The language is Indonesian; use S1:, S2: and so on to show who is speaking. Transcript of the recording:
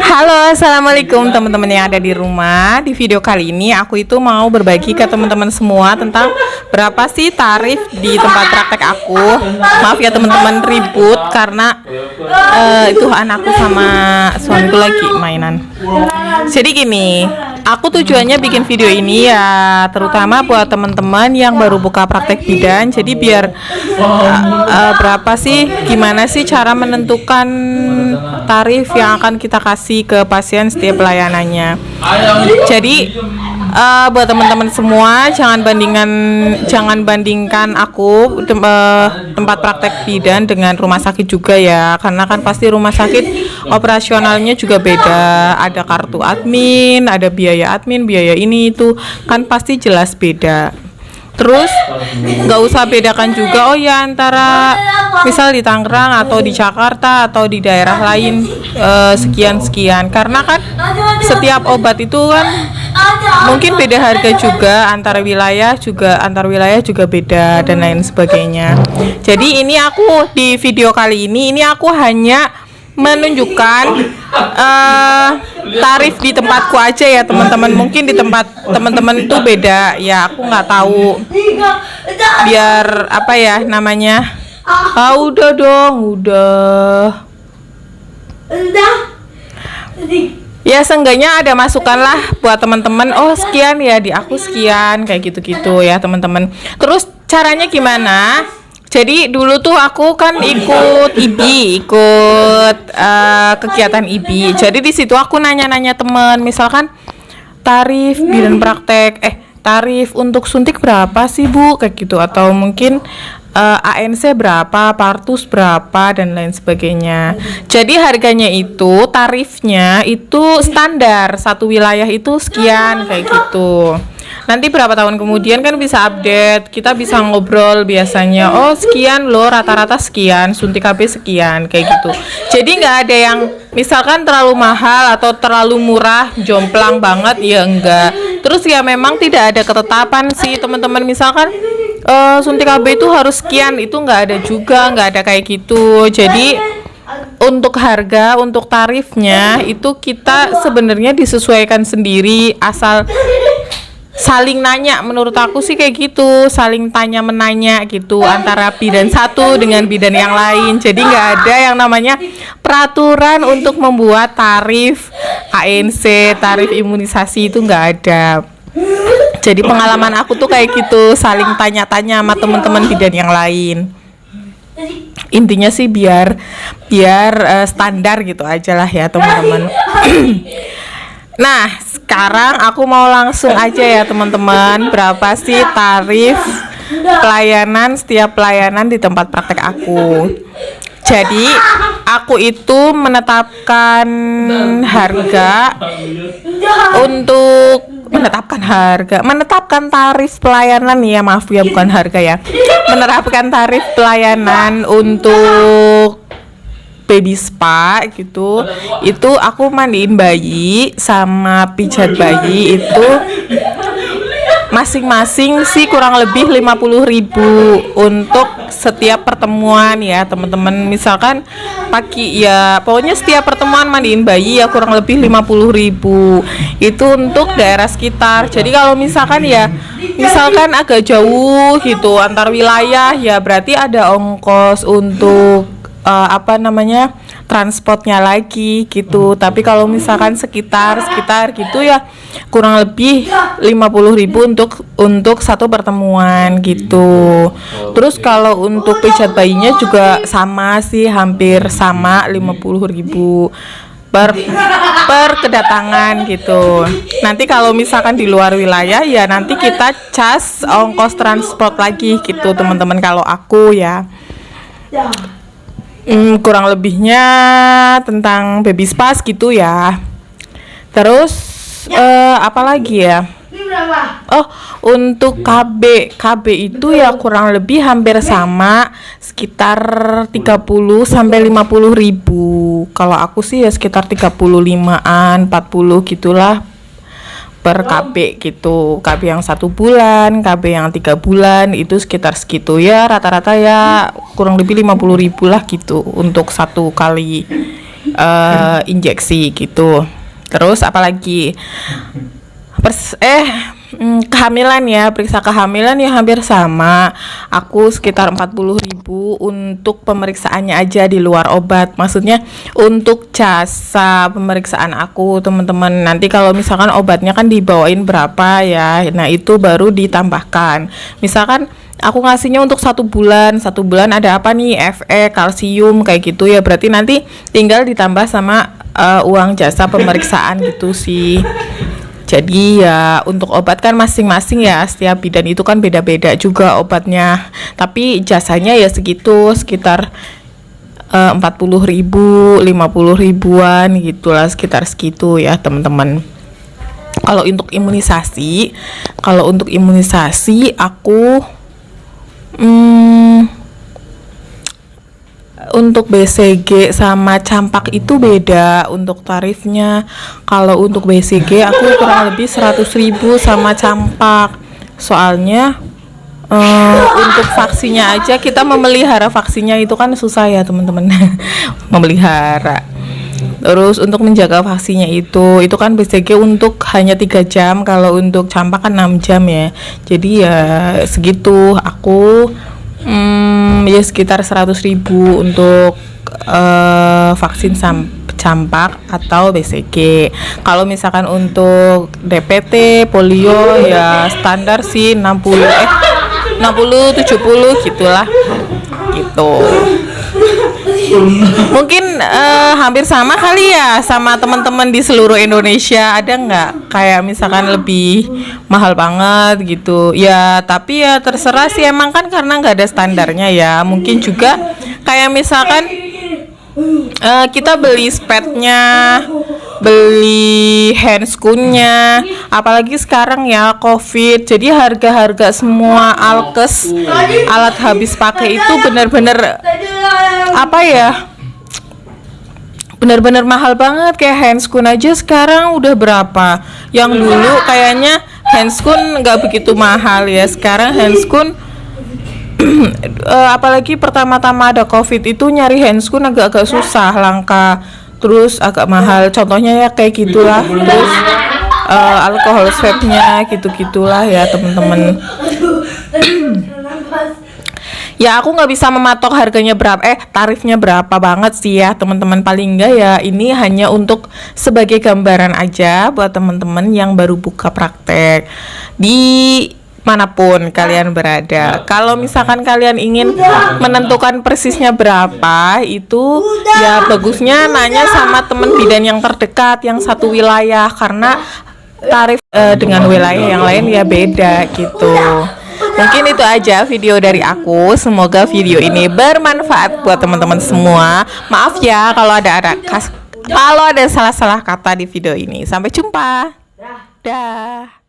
S1: Halo, assalamualaikum teman-teman yang ada di rumah. Di video kali ini aku itu mau berbagi ke teman-teman semua tentang berapa sih tarif di tempat praktek aku. Maaf ya teman-teman, ribut karena itu anakku sama suamiku lagi mainan. Jadi gini, aku tujuannya bikin video ini ya terutama buat teman-teman yang baru buka praktek bidan. Jadi biar berapa sih, gimana sih cara menentukan tarif yang akan kita kasih ke pasien setiap pelayanannya. Jadi buat teman-teman semua jangan bandingkan aku tempat praktek bidan dengan rumah sakit juga ya, karena kan pasti rumah sakit operasionalnya juga beda, ada kartu admin, ada biaya admin, biaya ini itu kan pasti jelas beda. Terus nggak usah bedakan juga antara misal di Tangerang atau di Jakarta atau di daerah lain sekian-sekian, karena kan setiap obat itu kan mungkin beda harga juga, antar wilayah juga beda dan lain sebagainya. Jadi ini aku di video kali ini aku hanya menunjukkan tarif di tempatku aja ya teman-teman. Mungkin di tempat teman-teman itu beda ya, aku nggak tahu. Biar apa ya namanya? Udah dong, udah. Ya seenggaknya ada masukan lah buat teman-teman. Oh sekian ya, di aku sekian, kayak gitu-gitu ya teman-teman. Terus caranya gimana? Jadi dulu tuh aku kan ikut kegiatan IBI. Jadi di situ aku nanya-nanya temen, misalkan tarif bidan praktek, tarif untuk suntik berapa sih Bu, kayak gitu, atau mungkin ANC berapa, partus berapa dan lain sebagainya. Jadi harganya itu, tarifnya itu standar, satu wilayah itu sekian kayak gitu. Nanti berapa tahun kemudian kan bisa update, kita bisa ngobrol biasanya, oh sekian loh, rata-rata sekian, suntik KB sekian, kayak gitu. Jadi nggak ada yang misalkan terlalu mahal atau terlalu murah, jomplang banget, ya enggak. Terus ya memang tidak ada ketetapan sih teman-teman, misalkan suntik KB itu harus sekian, itu nggak ada juga, nggak ada kayak gitu. Jadi untuk harga, untuk tarifnya itu kita sebenarnya disesuaikan sendiri, asal saling nanya. Menurut aku sih kayak gitu, saling tanya menanya gitu antara bidan satu dengan bidan yang lain. Jadi nggak ada yang namanya peraturan untuk membuat tarif ANC, tarif imunisasi, itu nggak ada. Jadi pengalaman aku tuh kayak gitu, saling tanya-tanya sama teman-teman bidan yang lain. Intinya sih biar standar gitu aja lah ya teman-teman. Nah sekarang aku mau langsung aja ya teman-teman, berapa sih tarif pelayanan, setiap pelayanan di tempat praktek aku. Jadi aku itu menetapkan harga untuk menetapkan tarif pelayanan ya, maaf ya bukan harga ya, menerapkan tarif pelayanan untuk baby spa gitu. Itu aku mandiin bayi sama pijat bayi itu masing-masing sih kurang lebih 50.000 untuk setiap pertemuan ya teman-teman. Misalkan pagi ya, pokoknya setiap pertemuan mandiin bayi ya kurang lebih 50.000. Itu untuk daerah sekitar. Jadi kalau misalkan agak jauh gitu antar wilayah ya, berarti ada ongkos untuk transportnya lagi gitu. Tapi kalau misalkan sekitar gitu ya kurang lebih 50.000 untuk satu pertemuan gitu. Terus kalau untuk pijat bayinya juga sama sih, hampir sama 50.000 per kedatangan gitu. Nanti kalau misalkan di luar wilayah ya nanti kita cas ongkos transport lagi gitu teman-teman, kalau aku ya. Kurang lebihnya tentang baby spa gitu ya. Terus apa lagi ya? Untuk KB itu ya kurang lebih hampir sama, sekitar 30 sampai 50.000. Kalau aku sih ya sekitar 35-an, 40 gitulah per KB gitu. KB yang 1 bulan, KB yang 3 bulan itu sekitar segitu ya, rata-rata ya kurang lebih 50.000 lah gitu untuk 1 kali injeksi gitu. Terus apalagi kehamilan ya, periksa kehamilan ya hampir sama. Aku sekitar 40.000 untuk pemeriksaannya aja di luar obat. Maksudnya untuk jasa pemeriksaan aku, teman-teman. Nanti kalau misalkan obatnya kan dibawain berapa ya, nah itu baru ditambahkan. Misalkan aku ngasihnya untuk 1 bulan, 1 bulan ada apa nih, Fe, kalsium kayak gitu ya, berarti nanti tinggal ditambah sama uang jasa pemeriksaan gitu sih. Jadi ya untuk obat kan masing-masing ya, setiap bidan itu kan beda-beda juga obatnya. Tapi jasanya ya segitu, sekitar 40.000, 50.000-an gitulah, sekitar segitu ya teman-teman. Kalau untuk imunisasi aku untuk BCG sama campak itu beda untuk tarifnya. Kalau untuk BCG aku kurang lebih 100.000 sama campak. Soalnya untuk vaksinnya aja, kita memelihara vaksinnya itu kan susah ya teman-teman. Memelihara. Terus untuk menjaga vaksinnya itu kan BCG untuk hanya 3 jam, kalau untuk campak kan 6 jam ya. Jadi ya segitu. Aku ya sekitar 100.000 untuk vaksin campak atau BCG. Kalau misalkan untuk DPT, polio ya standar sih 60 70 gitulah gitu. Mungkin hampir sama kali ya sama teman-teman di seluruh Indonesia. Ada nggak kayak misalkan lebih mahal banget gitu ya? Tapi ya terserah sih, emang kan karena nggak ada standarnya ya. Mungkin juga kayak misalkan kita beli spatnya, beli handscoonnya, apalagi sekarang ya COVID, jadi harga-harga semua alkes, alat habis pakai itu benar-benar apa ya, benar-benar mahal banget. Kayak handscoon aja sekarang udah berapa, yang dulu kayaknya handscoon nggak begitu mahal ya, sekarang handscoon apalagi pertama-tama ada COVID itu nyari handscoon agak-agak susah, langka, terus agak mahal. Contohnya ya kayak gitulah. Terus alkohol swabnya gitu-gitulah ya teman-teman. Ya aku nggak bisa mematok harganya berapa, tarifnya berapa banget sih ya teman-teman. Paling enggak ya ini hanya untuk sebagai gambaran aja buat teman-teman yang baru buka praktek di manapun kalian berada. Kalau misalkan kalian ingin menentukan persisnya berapa, itu ya bagusnya nanya sama teman bidan yang terdekat, yang satu wilayah, karena tarif dengan wilayah yang lain ya beda gitu. Mungkin itu aja video dari aku. Semoga video ini bermanfaat buat teman-teman semua. Maaf ya kalau ada salah-salah kata di video ini. Sampai jumpa. Dah.